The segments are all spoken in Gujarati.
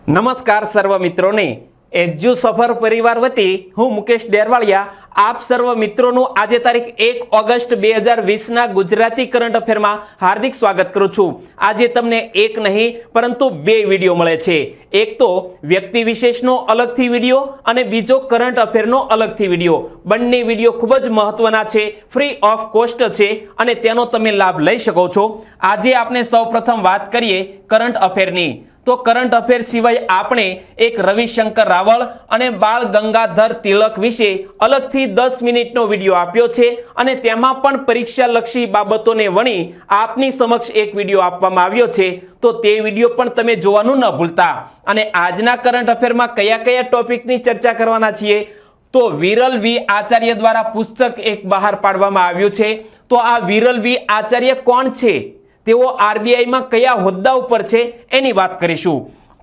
નમસ્કાર સર્વ મિત્રોને એજ્યુ સફર પરિવાર વતી હું મુકેશ ડેરવાળિયા આપ સર્વ મિત્રોનું આજે તારીખ 1 ઓગસ્ટ 2020 ના ગુજરાતી કરંટ અફેરમાં હાર્દિક સ્વાગત કરું છું। આજે તમને એક નહીં પરંતુ બે વિડીયો મળે છે। એક તો વ્યક્તિ વિશેષનો અલગથી વિડીયો અને બીજો કરંટ અફેરનો અલગથી વિડીયો। બંને વિડીયો ખૂબ જ મહત્વના છે, ફ્રી ઓફ કોસ્ટ છે અને તેનો તમે લાભ લઈ શકો છો। આજે આપણે સૌપ્રથમ વાત કરીએ કરંટ અફેરની। तो करंट अफेर सिवाय आपणे एक रविशंकर रावल अने बाल गंगाधर तिलक विषे अलगथी 10 मिनिटनो विडियो आप्यो छे अने तेमां पण परीक्षालक्षी बाबतोने वणी आपनी समक्ष एक विडियो आपवामां आव्यो छे। तो ते विडियो पण तमे जोवानुं न भूलता। अने आजना करंट अफेरमां कया कया टॉपिकनी चर्चा करवाना छीए तो विरल वी आचार्य द्वारा पुस्तक एक बहार पाडवामां आव्युं छे। तो आ विरल वी आचार्य कोण छे, तेओ आरबीआई में कया होद्दा उपर छे एनी बात करीशुं।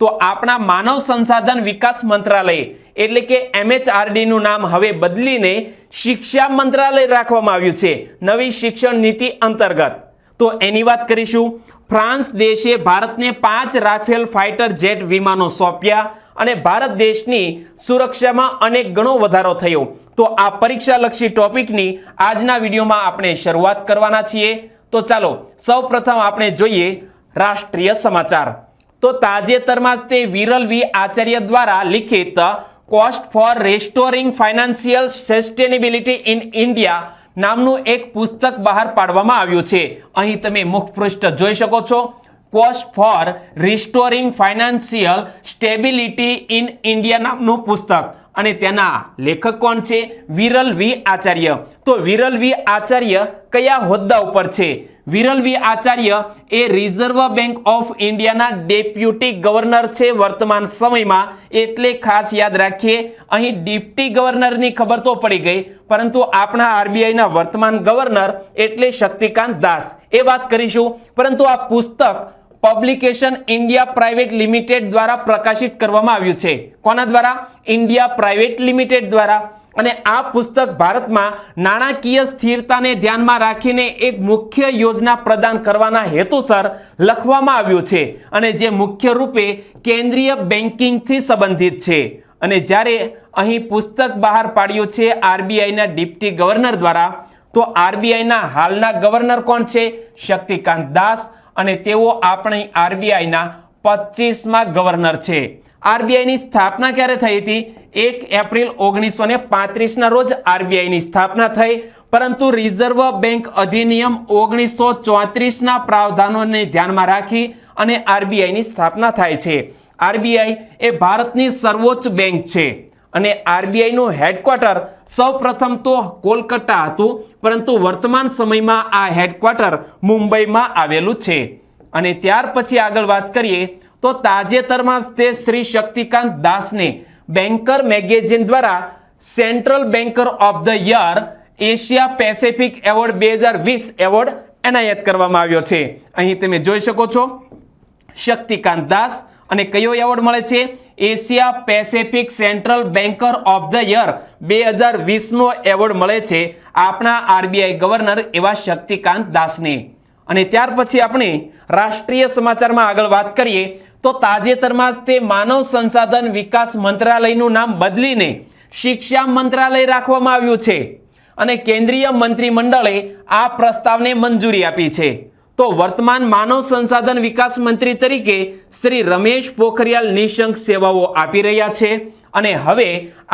तो आपणा मानव संसाधन विकास मंत्रालय एटले के एमएचआरडी नुं नाम हवे बदलीने शिक्षा मंत्रालय राखवामां आव्युं छे नवी शिक्षण नीति अंतर्गत। तो एनी बात करीशुं। फ्रांस देशे भारतने 5 राफेल फाइटर जेट विमानो सौंप्या अने भारत देशनी सुरक्षामां अनेक गणो वधारो थयो। तो आ परीक्षालक्षी टॉपिकनी आजना विडियोमां आपणे शरूआत करवाना छीए। तो चलो सौ प्रथम आपणे जोईए राष्ट्रीय समाचार। तो ताजेतरमां ते विरल वी आचार्य द्वारा लिखित cost for restoring financial sustainability in India नामनुं एक पुस्तक बहार पाडवामां आव्युं छे। અહીં તમે મુખપૃષ્ઠ જોઈ શકો છો। Cost for restoring financial stability in India નામનું પુસ્તક અને તેના લેખક કોણ છે? વિરલ વી આચાર્ય। તો વિરલ વી આચાર્ય કયા હોદ્દા ઉપર છે? વિરલ વી આચાર્ય એ રિઝર્વ બેંક ઓફ ઇન્ડિયાના ડેપ્યુટી ગવર્નર છે વર્તમાન સમયમાં। એટલે ખાસ યાદ રાખીએ, અહીં ડિપ્ટી ગવર્નરની ખબર તો પડી ગઈ, પરંતુ આપણા આરબીઆઈના વર્તમાન ગવર્નર એટલે શક્તિકાંત દાસ એ વાત કરીશું। પરંતુ આ પુસ્તક पब्लिकेशन इंडिया प्राइवेट लिमिटेड द्वारा प्रकाशित करवामां आव्युं छे। कोना द्वारा? इंडिया प्राइवेट लिमिटेड द्वारा। अने आ पुस्तक भारत में नाणाकीय स्थिरता ने ध्यान में राखीने एक मुख्य योजना प्रदान करवाना हेतुसर लखवामां आव्युं छे अने जे मुख्य रूपे केंद्रीय बेंकिंग थी संबंधित छे। अने ज्यारे अहीं पुस्तक बहार पाड्युं छे आरबीआई ना डिप्टी गवर्नर द्वारा, तो आरबीआई ना हालना गवर्नर कोण छे? शक्तिकांत दास અને તેઓ આપણી આરબીઆઈના 25મા ગવર્નર છે। આરબીઆઈની સ્થાપના ક્યારે થઈ હતી? 1 એપ્રિલ 1935 ના રોજ આરબીઆઈની સ્થાપના થઈ, પરંતુ રિઝર્વ બેંક અધિનિયમ 1934 ના પ્રાવધાનોને ધ્યાનમાં રાખી અને આરબીઆઈની સ્થાપના થાય છે। આરબીઆઈ એ ભારતની સર્વોચ્ચ બેંક છે અને આરબીઆઈ નું હેડક્વાર્ટર સૌપ્રથમ તો કોલકાતા હતું, પરંતુ વર્તમાન સમયમાં આ હેડક્વાર્ટર મુંબઈમાં આવેલું છે। અને ત્યાર પછી આગળ વાત કરીએ તો તાજેતરમાં તે શ્રી શક્તિકાંત દાસને બેન્કર મેગેઝિન દ્વારા central banker of the year Asia Pacific award 2020 award એનાયત કરવામાં આવ્યો છે। અહીં તમે જોઈ શકો છો શક્તિકાંત દાસ અને કયો એવોર્ડ મળે છે? Asia Pacific central banker of the year 2020 નો એવોર્ડ મળે છે આપણા આરબીઆઈ ગવર્નર એવા શક્તિકાંત દાસને। અને ત્યાર પછી આપણે રાષ્ટ્રીય સમાચારમાં આગળ વાત કરીએ તો તાજેતરમાં તે માનવ સંસાધન વિકાસ મંત્રાલયનું નામ બદલીને શિક્ષા મંત્રાલય રાખવામાં આવ્યું છે અને કેન્દ્રીય મંત્રીમંડળે આ પ્રસ્તાવને મંજૂરી આપી છે। तो वर्तमान मानव संसाधन विकास मंत्री तरीके श्री रमेश पोखरियाल निशंक सेवाओं आपी रह्या छे अने हवे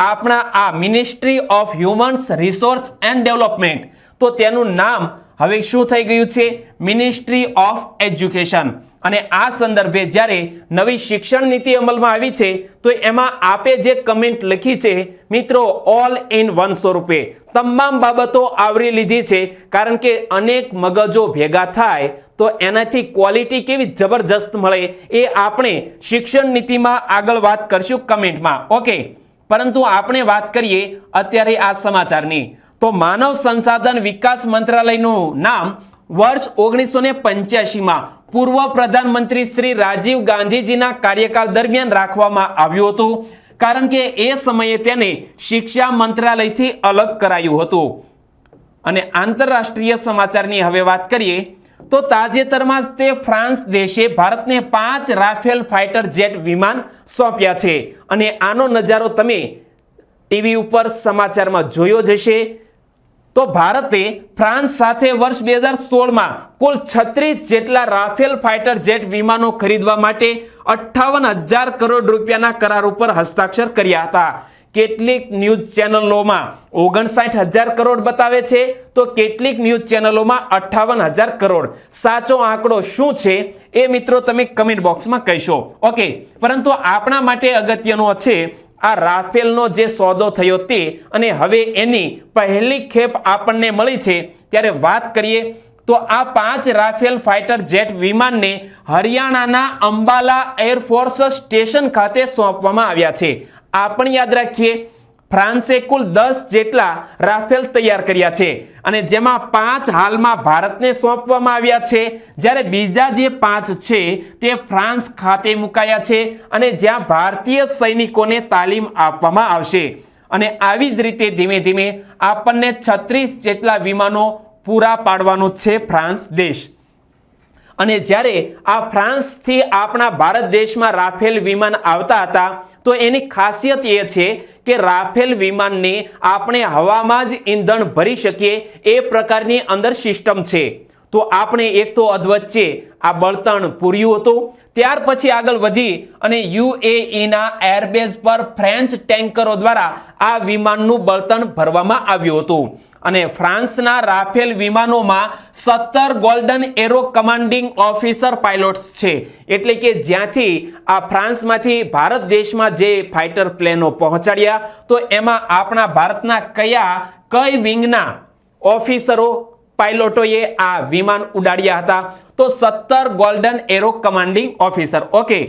आपणा आ ministry of humans resource and development तो तेनुं नाम हवे शुं थई गयुं छे? Ministry of education. અને આ સંદર્ભે જ્યારે નવી શિક્ષણ નીતિ અમલમાં આવી છે તો એમાં આપે જે કમેન્ટ લખી છે મિત્રો, ઓલ ઇન વન સ્વરૂપે તમામ બાબતો આવરી લીધી છે, કારણ કે અનેક મગજો ભેગા થાય તો એનાથી ક્વોલિટી કેવી જબરજસ્ત મળે એ આપણે શિક્ષણ નીતિમાં આગળ વાત કરશું કમેન્ટમાં, ઓકે। પરંતુ આપણે વાત કરીએ અત્યારે આ સમાચારની। તો માનવ સંસાધન વિકાસ મંત્રાલયનું નામ વર્ષ 1985 માં પૂર્વ પ્રધાનમંત્રી શ્રી રાજીવ ગાંધીજીના કાર્યકાળ દરમિયાન રાખવામાં આવ્યું હતું, કારણ કે એ સમયે તેને શિક્ષા મંત્રાલયથી અલગ કરાયું હતું। અને આંતરરાષ્ટ્રીય સમાચારની હવે વાત કરીએ તો તાજેતરમાં જ તે ફ્રાન્સ દેશે ભારતને 5 રાફેલ ફાઇટર જેટ વિમાન સોંપ્યા છે અને આનો નજારો તમે ટીવી ઉપર સમાચારમાં જોયો જ હશે। તો ભારતે ફ્રાન્સ સાથે વર્ષ 2016માં કુલ 36 જેટલા રાફેલ ફાઇટર જેટ વિમાનો ખરીદવા માટે 58,000 કરોડ રૂપિયાના કરાર ઉપર હસ્તાક્ષર કર્યા હતા। કેટલીક ન્યૂઝ ચેનલોમાં 59,000 કરોડ બતાવે છે તો કેટલીક ન્યૂઝ ચેનલોમાં 58,000 કરોડ। સાચો આંકડો શું છે એ મિત્રો તમે કમેન્ટ બોક્સમાં કહેશો। ઓકે, પરંતુ આપણા માટે અગત્યનો છે આ રાફેલનો જે સોદો થયો તે અને હવે એની પહેલી ખેપ આપણને મળી છે। ત્યારે વાત કરીએ તો આ 5 રાફેલ ફાઇટર જેટ વિમાનને હરિયાણાના અંબાલા એરફોર્સ સ્ટેશન ખાતે સોંપવામાં આવ્યા છે। આ પણ યાદ રાખીએ, ફ્રાન્સે કુલ 10 જેટલા રાફેલ તૈયાર કર્યા છે અને જેમાં 5 હાલમાં ભારતને સોંપવામાં આવ્યા છે, જ્યારે બીજા જે 5 છે તે ફ્રાન્સ ખાતે મુકાયા છે અને જ્યાં ભારતીય સૈનિકોને તાલીમ આપવામાં આવશે। અને આવી જ રીતે ધીમે ધીમે આપણને 36 જેટલા વિમાનો પૂરા પાડવાનું છે ફ્રાન્સ દેશ। અને જ્યારે આ ફ્રાન્સથી આપણા ભારત દેશમાં રાફેલ વિમાન આવતા હતા તો એની ખાસિયત એ છે કે રાફેલ વિમાનને આપણે હવામાં જ ઈંધણ ભરી શકીએ એ પ્રકારની અંદર સિસ્ટમ છે। તો આપણે એક તો અધવચ્ચે આ બળતણ પૂર્યું હતું, ત્યાર પછી આગળ વધી અને યુએઈના એરબેઝ પર ફ્રેન્ચ ટેન્કરો દ્વારા આ વિમાનનું બળતણ ભરવામાં આવ્યું હતું અને ફ્રાન્સના રાફેલ વિમાનોમાં 17 golden arrow commanding officer pilots છે। એટલે કે જ્યાંથી આ ફ્રાન્સમાંથી ભારત દેશમાં જે ફાઇટર પ્લેનો પહોંચાડ્યા તો એમાં આપણા ભારતના કઈ વિંગના ઓફિસરો પાયલોટોએ આ વિમાન ઉડાડ્યા હતા તો 17 golden arrow commanding officer. Okay,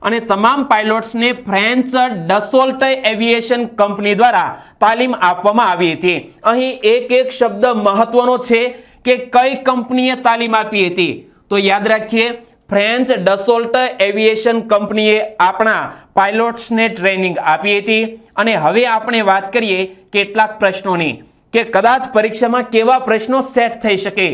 અને તમામ પાયલોટ્સને ફ્રેન્ચ ડસોલ્ટ એવિએશન કંપની દ્વારા તાલીમ આપવામાં આવી હતી। અહીં એક શબ્દ મહત્વનો છે કે કઈ કંપનીએ તાલીમ આપી હતી તો યાદ રાખીએ, ફ્રેન્ચ ડસોલ્ટ એવિએશન કંપનીએ આપણા પાયલોટ્સને ટ્રેનિંગ આપી હતી। અને હવે આપણે વાત કરીએ કેટલાક પ્રશ્નોની કે કદાચ પરીક્ષામાં કેવા પ્રશ્નો સેટ થઈ શકે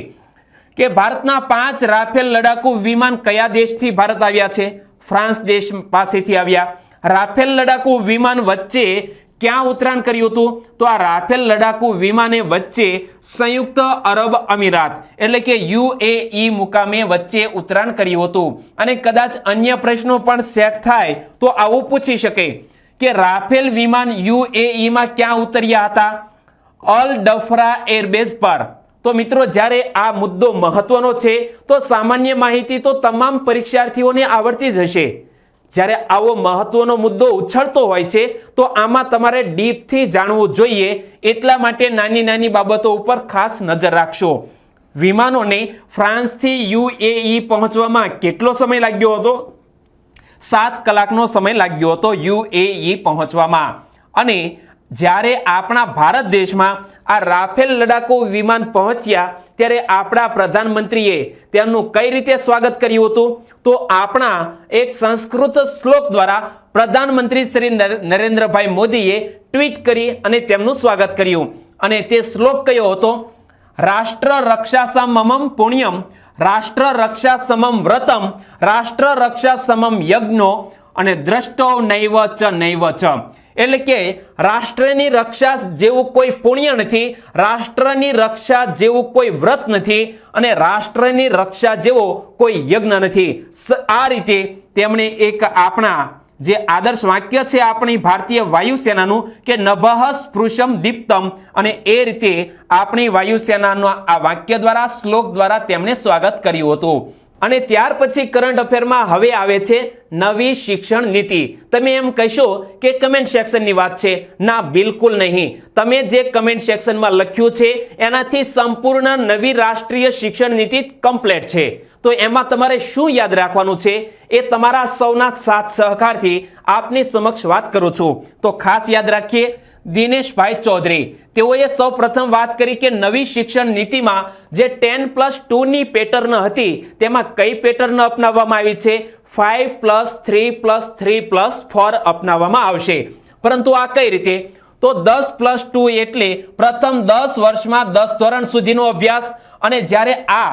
કે ભારતના 5 રાફેલ લડાકુ વિમાન કયા દેશથી ભારત આવ્યા છે? ફ્રાન્સ દેશ પાસેથી આવ્યા। રાફેલ લડાકુ વિમાન વચ્ચે ક્યાં ઉતરાણ કર્યું હતું તો આ રાફેલ લડાકુ વિમાને વચ્ચે સંયુક્ત અરબ અમીરાત એટલે કે યુએઈ મુકામે વચ્ચે ઉતરાણ કર્યું હતું। અને કદાચ અન્ય પ્રશ્નો પણ સેટ થાય તો આવું પૂછી શકે કે રાફેલ વિમાન યુએઈમાં ક્યાં ઉતર્યા હતા? અલ ડફરા એરબેઝ પર। તો મિત્રો જ્યારે આ મુદ્દો મહત્વનો છે તો સામાન્ય માહિતી તો તમામ પરીક્ષાર્થીઓને આવડતી જ હશે। જ્યારે આવો મહત્વનો મુદ્દો ઉછળતો હોય છે તો આમાં તમારે ડીપથી જાણવું જોઈએ, એટલા માટે નાની નાની બાબતો ઉપર ખાસ નજર રાખશો। વિમાનોને ફ્રાન્સથી યુએઈ પહોંચવામાં કેટલો સમય લાગ્યો હતો? 7 કલાકનો સમય લાગ્યો હતો યુએઈ પહોંચવામાં। અને જ્યારે આપણા ભારત દેશમાં આ રાફેલ લડાકુ વિમાન પહોંચ્યા ત્યારે આપણા પ્રધાનમંત્રીએ તેમનું કઈ રીતે સ્વાગત કર્યું હતું તો આપણા એક સંસ્કૃત શ્લોક દ્વારા પ્રધાનમંત્રી શ્રી નરેન્દ્રભાઈ મોદીએ ટ્વીટ કરી અને તેમનું સ્વાગત કર્યું। અને તે શ્લોક કયો હતો? રાષ્ટ્ર રક્ષા સમમ પુણ્યમ, રાષ્ટ્ર રક્ષા સમમ વ્રતમ, રાષ્ટ્ર રક્ષા સમમ યજ્ઞો અને દ્રષ્ટો નૈવ ચ। એટલે કે રાષ્ટ્રની રક્ષા જેવું કોઈ પુણ્ય નથી, રાષ્ટ્રની રક્ષા જેવું કોઈ વ્રત નથી અને રાષ્ટ્રની રક્ષા જેવો કોઈ યજ્ઞ નથી। આ રીતે તેમણે એક આપણા જે આદર્શ વાક્ય છે આપણી ભારતીય વાયુસેનાનું કે નભઃ સ્પૃશમ દીપ્તમ, અને એ રીતે આપણી વાયુસેનાના આ વાક્ય દ્વારા શ્લોક દ્વારા તેમણે સ્વાગત કર્યું હતું। અને ત્યાર પછી કરંટ અફેરમાં હવે આવે છે નવી શિક્ષણ નીતિ। તમે એમ કહેશો કે કમેન્ટ સેક્શનની વાત છે, ના બિલકુલ નહીં। તમે જે કમેન્ટ સેક્શનમાં લખ્યું છે એનાથી સંપૂર્ણ નવી રાષ્ટ્રીય શિક્ષણ નીતિ કમ્પ્લીટ છે। તો એમાં તમારે શું યાદ રાખવાનું છે એ તમારા સૌના સાથ સહકારથી આપની સમક્ષ વાત કરું છું। તો ખાસ યાદ રાખીએ, દિનેશભાઈ ચૌધરી તેઓએ સૌ પ્રથમ વાત કરી કે નવી શિક્ષણ નીતિમાં જે 10+2ની પેટર્ન હતી તેમાં કઈ પેટર્ન અપનાવવામાં આવી છે? 5+3+3+4 અપનાવવામાં આવશે। પરંતુ આ કઈ રીતે? તો 10+2 એટલે પ્રથમ 10 વર્ષમાં 10 ધોરણ સુધીનો અભ્યાસ, અને જ્યારે આ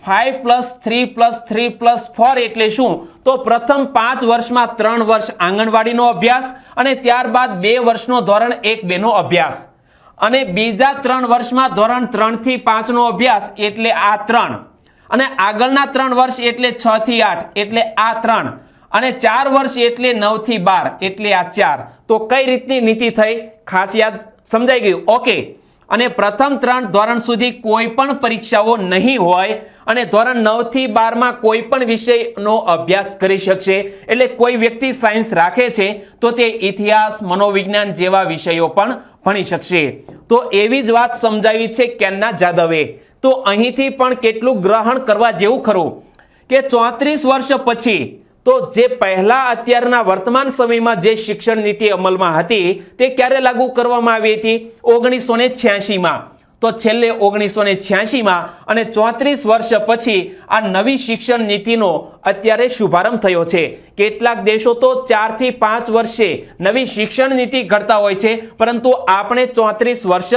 5 + 3 + 3 + 4 એટલે શું? તો પ્રથમ 5 વર્ષમાં 3 વર્ષ આંગણવાડીનો અભ્યાસ અને ત્યારબાદ 2 વર્ષનો ધોરણ 1-2 નો અભ્યાસ અને બીજા 3 વર્ષમાં ધોરણ 3 થી 5 નો અભ્યાસ એટલે આ 3 અને આગળના 3 વર્ષ એટલે 6 થી 8 એટલે આ 3 અને 4 વર્ષ એટલે 9 થી 12 એટલે આ 4. તો કઈ રીતની નીતિ થઈ? ખાસ યાદ સમજાઈ ગયું? ઓકે. અને પ્રથમ 3 ધોરણ સુધી કોઈ પણ પરીક્ષાઓ નહીં હોય અને ધોરણ 9 થી 12 માં કોઈ પણ વિષયનો અભ્યાસ કરી શકશે. એટલે કોઈ વ્યક્તિ સાયન્સ રાખે છે તો તે ઇતિહાસ, મનોવિજ્ઞાન જેવા વિષયો પણ ભણી શકશે. તો એવી જ વાત સમજાવી છે કેન્ના જાદવે. તો અહીંથી પણ કેટલું ગ્રહણ કરવા જેવું ખરું કે 34 વર્ષ પછી તો જે પહેલા અત્યારના વર્તમાન સમયમાં જે શિક્ષણ નીતિ અમલમાં હતી તે ક્યારે લાગુ કરવામાં આવી હતી? 1986માં. તો છેલ્લે 1986માં અને 34 વર્ષ પછી આ નવી શિક્ષણ નીતિનો અત્યારે શુભારંભ થયો છે. કેટલાક દેશો તો 4 થી 5 વર્ષે નવી શિક્ષણ નીતિ ઘડતા હોય છે, પરંતુ આપણે 34 વર્ષ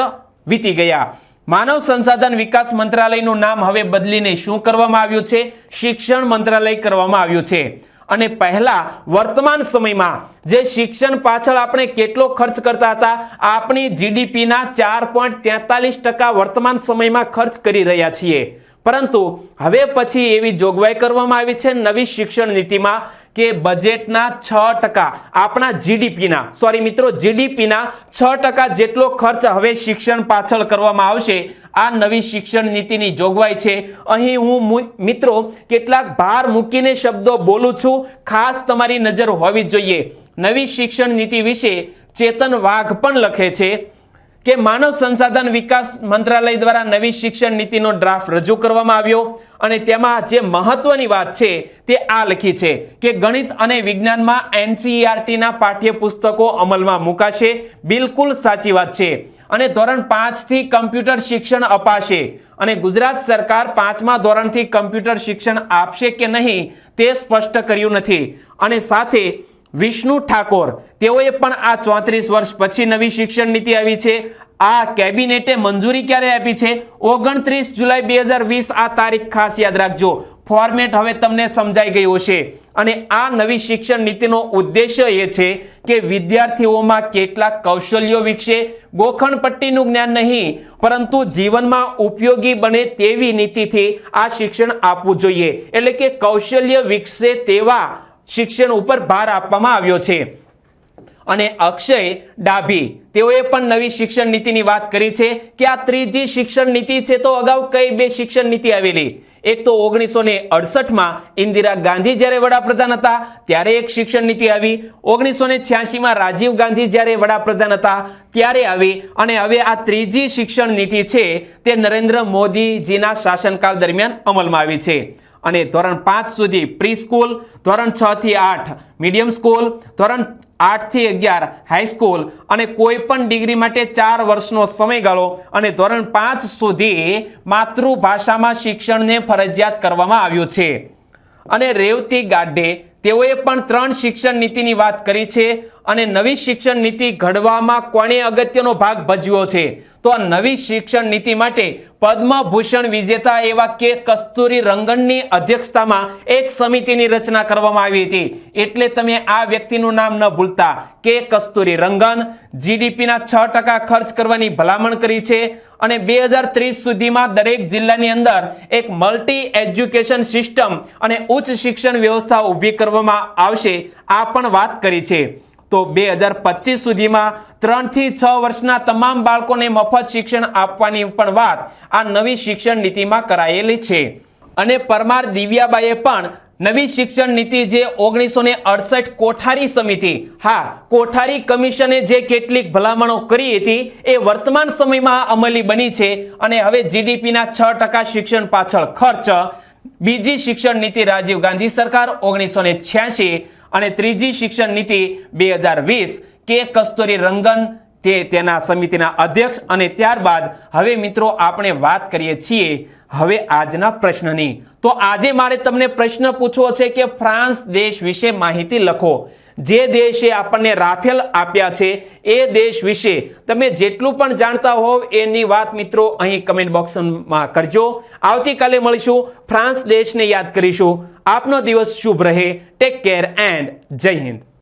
વીતી ગયા. માનવ સંસાધન વિકાસ મંત્રાલયનું નામ હવે બદલીને શું કરવામાં આવ્યું છે? શિક્ષણ મંત્રાલય કરવામાં આવ્યું છે. અને પહેલા વર્તમાન સમયમાં જે શિક્ષણ પાછળ આપણે કેટલો ખર્ચ કરતા હતા, આપણી જીડીપીના 4.43% વર્તમાન સમયમાં ખર્ચ કરી રહ્યા છીએ. પરંતુ હવે પછી એવી જોગવાઈ કરવામાં આવી છે નવી શિક્ષણ નીતિમાં કે બજેટના 6% આપણા જીડીપીના 6% જેટલો ખર્ચ હવે શિક્ષણ પાછળ કરવામાં આવશે. આ નવી શિક્ષણ નીતિની જોગવાઈ છે. અહીં હું મિત્રો કેટલાક ભાર મૂકીને શબ્દો બોલું છું, ખાસ તમારી નજર હોવી જોઈએ. નવી શિક્ષણ નીતિ વિશે ચેતન વાઘ પણ લખે છે કે માનવ સંસાધન વિકાસ મંત્રાલય દ્વારા નવી શિક્ષણ નીતિનો ડ્રાફ્ટ રજૂ કરવામાં આવ્યો અને તેમાં જે મહત્વની વાત છે તે આ લખી છે કે ગણિત અને વિજ્ઞાનમાં એનસીઈઆરટીના પાઠ્યપુસ્તકો અમલમાં મુકાશે. બિલકુલ સાચી વાત છે. અને ધોરણ 5 થી કમ્પ્યુટર શિક્ષણ અપાશે અને ગુજરાત સરકાર 5મા ધોરણથી કમ્પ્યુટર શિક્ષણ આપશે કે નહીં તે સ્પષ્ટ કર્યું નથી. અને સાથે વિષ્ણુ ઠાકોર તેઓએ પણ આ 34 વર્ષ પછી નવી શિક્ષણ નીતિ આવી છે. આ કેબિનેટે મંજૂરી ક્યારે આપી છે? 29 જુલાઈ 2020. આ તારીખ ખાસ યાદ રાખજો. ફોર્મેટ હવે તમને સમજાઈ ગયું હશે. અને આ નવી શિક્ષણ નીતિનો ઉદ્દેશ્ય એ છે કે વિદ્યાર્થીઓમાં કેટલાક કૌશલ્યો વિકસે. ગોખણપટ્ટીનું જ્ઞાન નહીં, પરંતુ જીવનમાં ઉપયોગી બને તેવી નીતિથી આ શિક્ષણ આપવું જોઈએ. એટલે કે કૌશલ્ય વિકસે તેવા શિક્ષણ ઉપર ભાર આપવામાં આવ્યો છે. અને અક્ષય ડાભી તેઓએ પણ નવી શિક્ષણ નીતિની વાત કરી છે કે આ ત્રીજી શિક્ષણ નીતિ છે. તો અગાઉ કઈ 2 શિક્ષણ નીતિ આવેલી? એક તો 1968માં ઇન્દિરા ગાંધી જ્યારે વડાપ્રધાન હતા ત્યારે એક શિક્ષણ નીતિ આવી. 1986માં રાજીવ ગાંધી જ્યારે વડાપ્રધાન હતા ત્યારે આવી. અને હવે આ ત્રીજી શિક્ષણ નીતિ છે તે નરેન્દ્ર મોદીજીના શાસનકાળ દરમિયાન અમલમાં આવી છે. અને ધોરણ 5 સુધી પ્રી સ્કૂલ, ધોરણ 6 થી 8 મીડિયમ સ્કૂલ, ધોરણ 8 થી 11 હાઈસ્કૂલ અને કોઈ પણ ડિગ્રી માટે 4 વર્ષનો સમયગાળો અને ધોરણ 5 સુધી માતૃભાષામાં શિક્ષણને ફરજિયાત કરવામાં આવ્યું છે. અને રેવતી ગાડે તેઓએ પણ 3 શિક્ષણ નીતિની વાત કરી છે. અને નવી શિક્ષણ નીતિ ઘડવામાં કોણે અગત્યનો ભાગ ભજવ્યો છે? તો આ નવી શિક્ષણ નીતિ માટે પદ્મભૂષણ વિજેતા એવા કે કસ્તુરી રંગનની અધ્યક્ષતામાં એક સમિતિની રચના કરવામાં આવી હતી. એટલે તમે આ વ્યક્તિનું નામ ન ભૂલતા. કે કસ્તુરી રંગન જીડીપીના 6% ખર્ચ કરવાની ભલામણ કરી છે. અને 2030 સુધીમાં દરેક જિલ્લાની અંદર એક મલ્ટી એજ્યુકેશન સિસ્ટમ અને ઉચ્ચ શિક્ષણ વ્યવસ્થા ઊભી કરવામાં આવશે. આ પણ વાત કરી છે. તો 2025 સુધીમાં 3 થી 6 વર્ષના તમામ બાળકોને મફત શિક્ષણ આપવાની પણ વાત આ નવી શિક્ષણ નીતિમાં કરાયેલી છે. અને પરમાર દિવ્યાબાઈએ પણ નવી શિક્ષણ નીતિ જે 1968 કોઠારી સમિતિ, કોઠારી કમિશને જે કેટલીક ભલામણો કરી હતી એ વર્તમાન સમયમાં અમલી બની છે. અને હવે જીડીપીના 6% શિક્ષણ પાછળ ખર્ચ. બીજી શિક્ષણ નીતિ રાજીવ ગાંધી સરકાર 1986 અને ત્રીજી શિક્ષણ નીતિ 2020 કે કસ્તુરી રંગન તેના સમિતિના અધ્યક્ષ. અને ત્યારબાદ હવે મિત્રો આપણે વાત કરીએ છીએ હવે આજના પ્રશ્નની. તો આજે મારે તમને પ્રશ્ન પૂછવો છે કે ફ્રાન્સ દેશ વિશે માહિતી લખો. જે દેશે આપણને રાફેલ આપ્યા છે એ દેશ વિશે તમે જેટલું પણ જાણતા હોવ એની વાત મિત્રો અહીં કમેન્ટ બોક્સમાં કરજો. આવતીકાલે મળીશું, ફ્રાન્સ દેશને યાદ કરીશું. આપનો દિવસ શુભ રહે. ટેક કેર એન્ડ જય હિન્દ.